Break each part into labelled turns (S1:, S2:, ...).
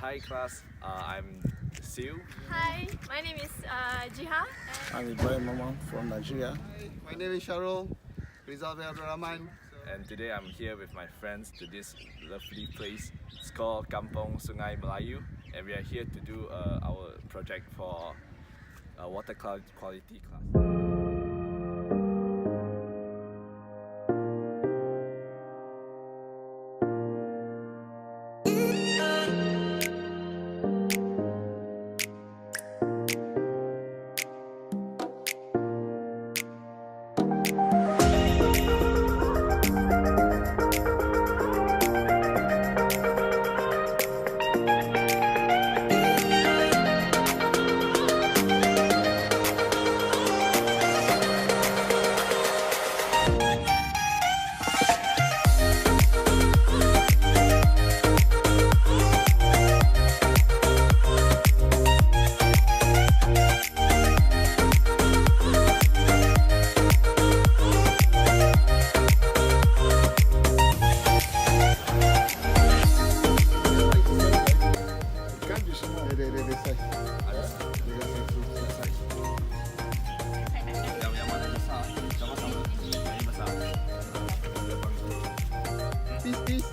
S1: Hi class, I'm Siew.
S2: Hi, my name is Jiha.
S3: I'm Ibrahim from Nigeria.
S4: My name is Shahrul. Rahman.
S1: And today I'm here with my friends to this lovely place. It's called Kampung Sungai Melayu, and we are here to do our project for water quality class.
S4: Peace.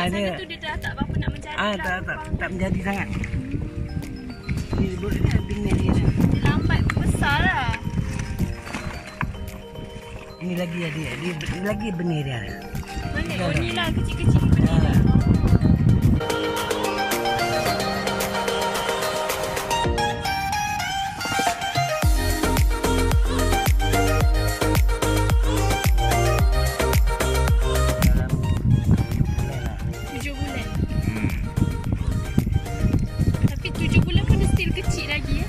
S2: Dia tu dia dah tak berapa nak menjadi
S5: tak menjadi sangat. Ni sebutnya benih dia.
S2: Dia lambat besar lah.
S5: Ini lagi dia lagi benih dia.
S2: Benih ni lah kecil-kecil benih dia. Tapi 7 bulan pun dia still kecil lagi ya.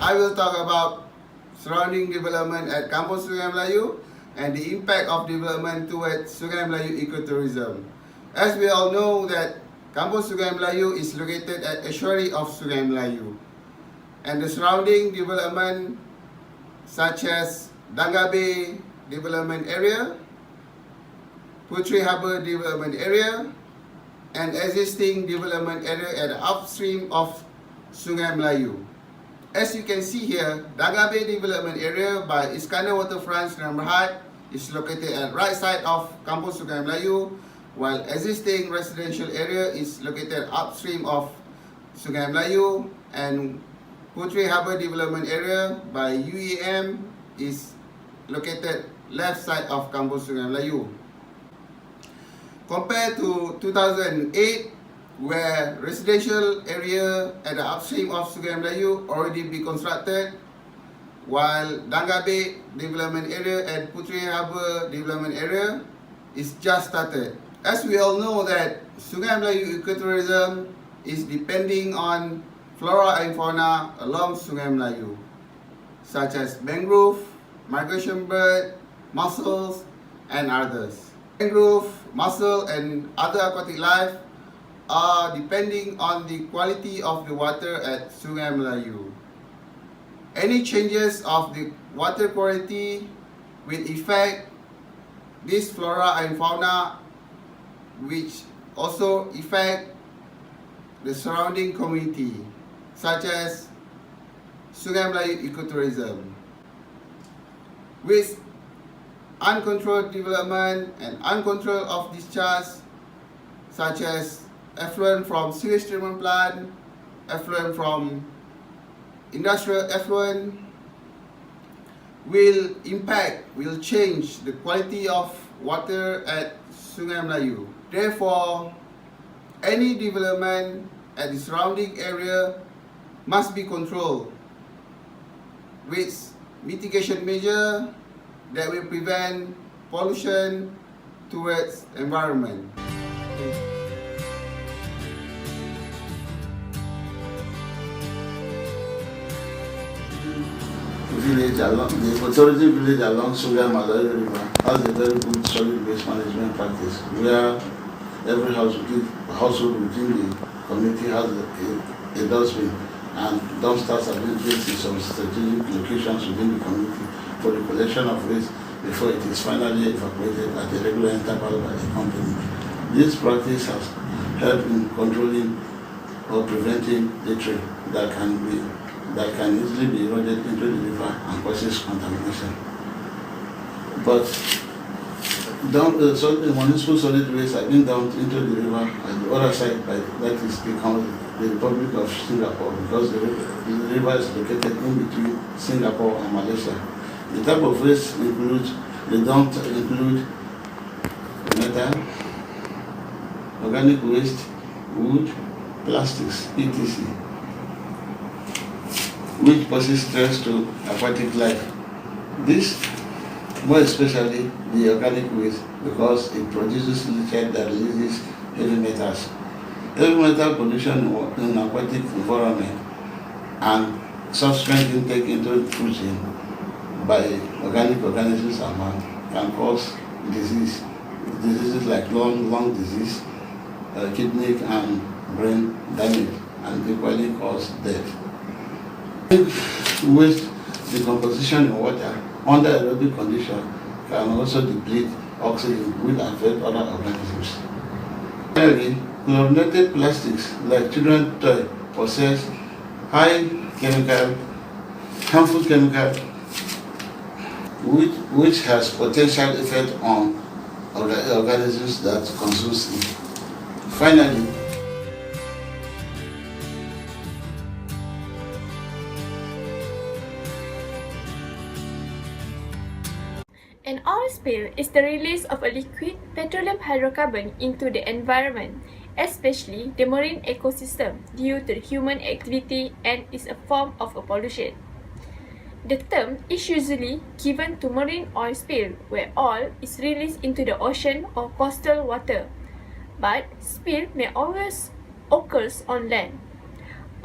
S4: I will talk about surrounding development at Kampung Sungai Melayu and the impact of development towards Sungai Melayu ecotourism. As we all know that Kampung Sungai Melayu is located at estuary of Sungai Melayu, and the surrounding development such as Danga Bay Development Area, Puteri Harbour Development Area, and existing development area at the upstream of Sungai Melayu. As you can see here, Danga Bay Development Area by Iskandar Waterfront Sdn Bhd is located at right side of Kampung Sungai Melayu, while existing residential area is located upstream of Sungai Melayu, and Puteri Harbour Development Area by UEM is located left side of Kampung Sungai Melayu. Compared to 2008, where residential area at the upstream of Sungai Melayu already be constructed, while Danga Bay Development Area and Puteri Harbour Development Area is just started. As we all know that Sungai Melayu ecotourism is depending on flora and fauna along Sungai Melayu, such as mangrove, migration bird, mussels, and others. Mangrove, mussel, and other aquatic life are depending on the quality of the water at Sungai Melayu. Any changes of the water quality will affect this flora and fauna, which also affect the surrounding community, such as Sungai Melayu ecotourism. With uncontrolled development and uncontrolled of discharge, such as effluent from sewage treatment plant, effluent from industrial effluent, will change the quality of water at Sungai Melayu. Therefore, any development at the surrounding area must be controlled with mitigation measure that will prevent pollution towards environment.
S3: The authority village along Sungai Melayu River has a very good solid waste management practice, where every household within the community has a dustbin, and dumpsters have been placed in some strategic locations within the community for the collection of waste before it is finally evacuated at a regular interval by the company. This practice has helped in controlling or preventing littering that can easily be eroded into the river and causes contamination. But the municipal solid waste have been dumped into the river at the other side, that is the Republic of Singapore, because the river is located in between Singapore and Malaysia. The type of waste include metal, organic waste, wood, plastics, etc., which poses stress to aquatic life. This, more especially the organic waste, because it produces leachate that releases heavy metals. Heavy metal pollution in aquatic environment and subsequent intake into the food chain by organic organisms among can cause diseases like lung disease, kidney and brain damage, and equally cause death. Waste decomposition in water under aerobic condition can also deplete oxygen, which affect other organisms. Finally, chlorinated plastics like children's toy possess harmful chemical, which has potential effect on organisms that consume it. Finally,
S6: An oil spill is the release of a liquid petroleum hydrocarbon into the environment, especially the marine ecosystem, due to human activity, and is a form of a pollution. The term is usually given to marine oil spill, where oil is released into the ocean or coastal water, but spill may always occur on land.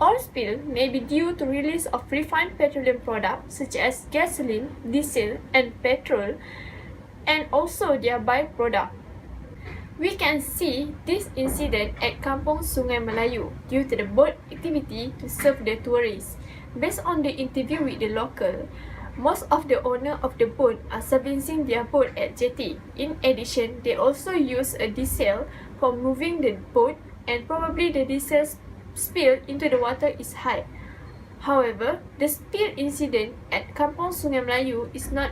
S6: Oil spill may be due to release of refined petroleum products such as gasoline, diesel, and petrol, and also their byproduct. We can see this incident at Kampung Sungai Melayu due to the boat activity to serve the tourists. Based on the interview with the local, most of the owner of the boat are servicing their boat at jetty. In addition, they also use a diesel for moving the boat, and probably the diesel spill into the water is high. However, the spill incident at Kampung Sungai Melayu is not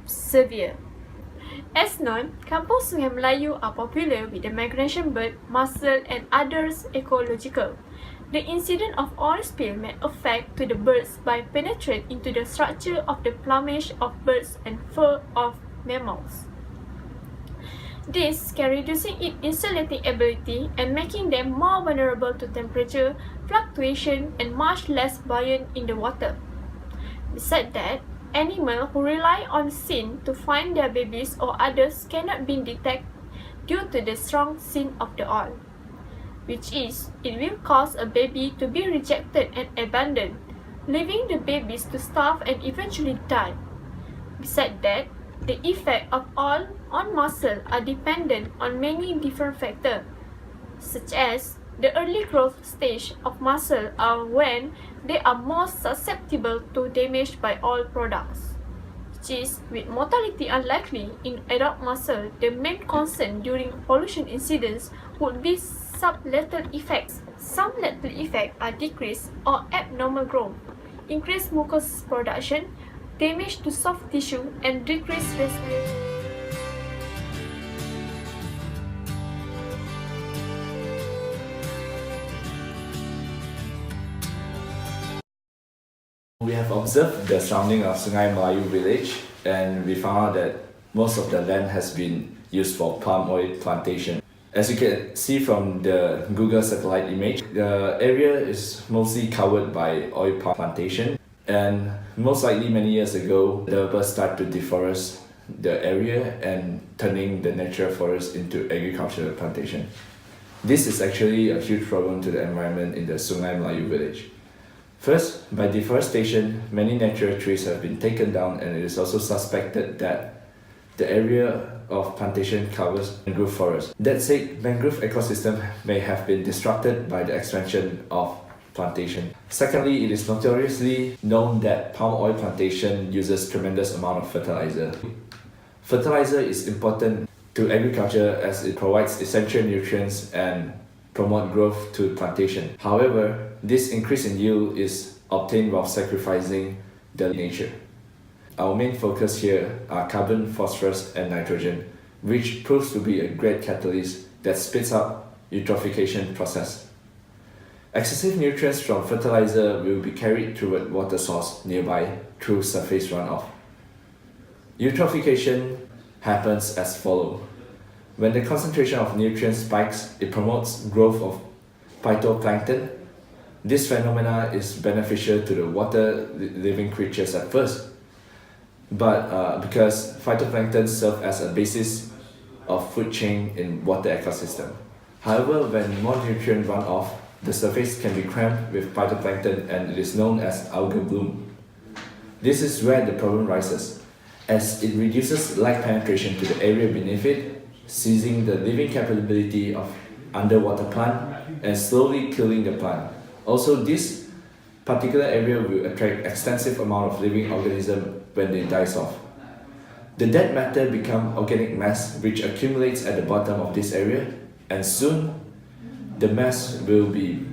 S6: severe. As known, Kampung Sungai Melayu are popular with the migration bird, mussel, and others ecological. The incident of oil spill may affect to the birds by penetrate into the structure of the plumage of birds and fur of mammals. This can reducing its insulating ability and making them more vulnerable to temperature fluctuation and much less buoyant in the water. Besides that, animals who rely on scent to find their babies or others cannot be detected due to the strong scent of the oil, which is, it will cause a baby to be rejected and abandoned, leaving the babies to starve and eventually die. Besides that, the effect of oil on mussel are dependent on many different factors, such as the early growth stage of mussel are when they are most susceptible to damage by oil products, which is, with mortality unlikely in adult mussel, the main concern during pollution incidents would be sublethal effects. Some lethal effects are decreased or abnormal growth, increased mucus production, damage to soft tissue, and decreased respiration.
S1: We have observed the surrounding of Sungai Melayu village, and we found out that most of the land has been used for palm oil plantation. As you can see from the Google satellite image, the area is mostly covered by oil palm plantation, and most likely many years ago, developers started to deforest the area and turning the natural forest into agricultural plantation. This is actually a huge problem to the environment in the Sungai Melayu village. First, by deforestation, many natural trees have been taken down, and it is also suspected that the area of plantation covers mangrove forest. That said, mangrove ecosystem may have been disrupted by the expansion of plantation. Secondly, it is notoriously known that palm oil plantation uses tremendous amount of fertilizer. Fertilizer is important to agriculture as it provides essential nutrients and promote growth to plantation. However, this increase in yield is obtained while sacrificing the nature. Our main focus here are carbon, phosphorus, and nitrogen, which proves to be a great catalyst that speeds up eutrophication process. Excessive nutrients from fertilizer will be carried toward water source nearby through surface runoff. Eutrophication happens as follows. When the concentration of nutrients spikes, it promotes growth of phytoplankton. This phenomena is beneficial to the water living creatures at first, but because phytoplankton serve as a basis of food chain in water ecosystem. However, when more nutrient run off, the surface can be cramped with phytoplankton, and it is known as algal bloom. This is where the problem rises, as it reduces light penetration to the area beneath it, seizing the living capability of underwater plant and slowly killing the plant. Also, this particular area will attract extensive amount of living organism when they dies off. The dead matter become organic mass which accumulates at the bottom of this area, and soon the mass will be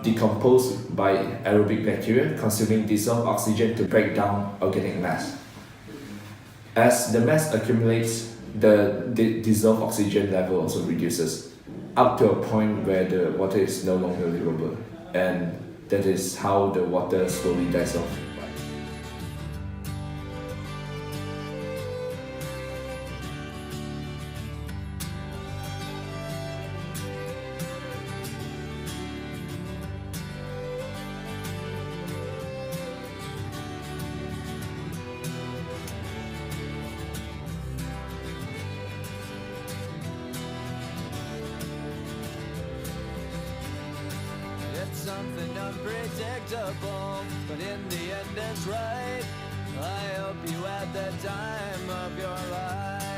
S1: decomposed by aerobic bacteria consuming dissolved oxygen to break down organic mass. As the mass accumulates, the dissolved oxygen level also reduces up to a point where the water is no longer livable, and that is how the water slowly dies off.
S7: It's something unpredictable, but in the end it's right. I hope you had the time of your life.